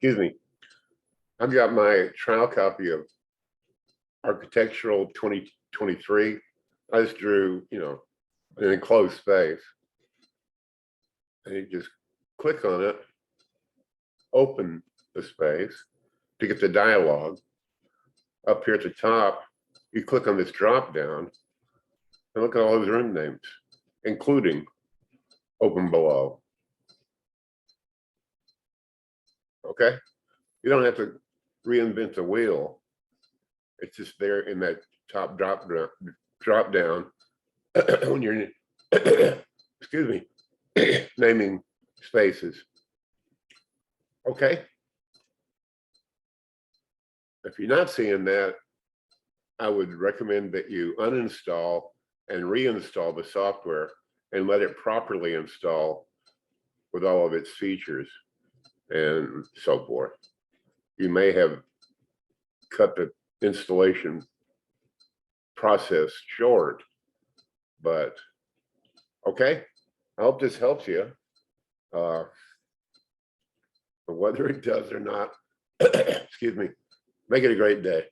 excuse me, I've got my trial copy of Architectural 2023. I just drew, an enclosed space. And you just click on it, open the space to get the dialogue. Up here at the top, you click on this drop down and look at all those room names, including open below. Okay, you don't have to reinvent the wheel. It's just there in that top drop down when you're excuse me, naming spaces. Okay, if you're not seeing that, I would recommend that you uninstall and reinstall the software and let it properly install with all of its features and so forth. You may have cut the installation process short, but okay, I hope this helps you. Whether it does or not, excuse me, make it a great day.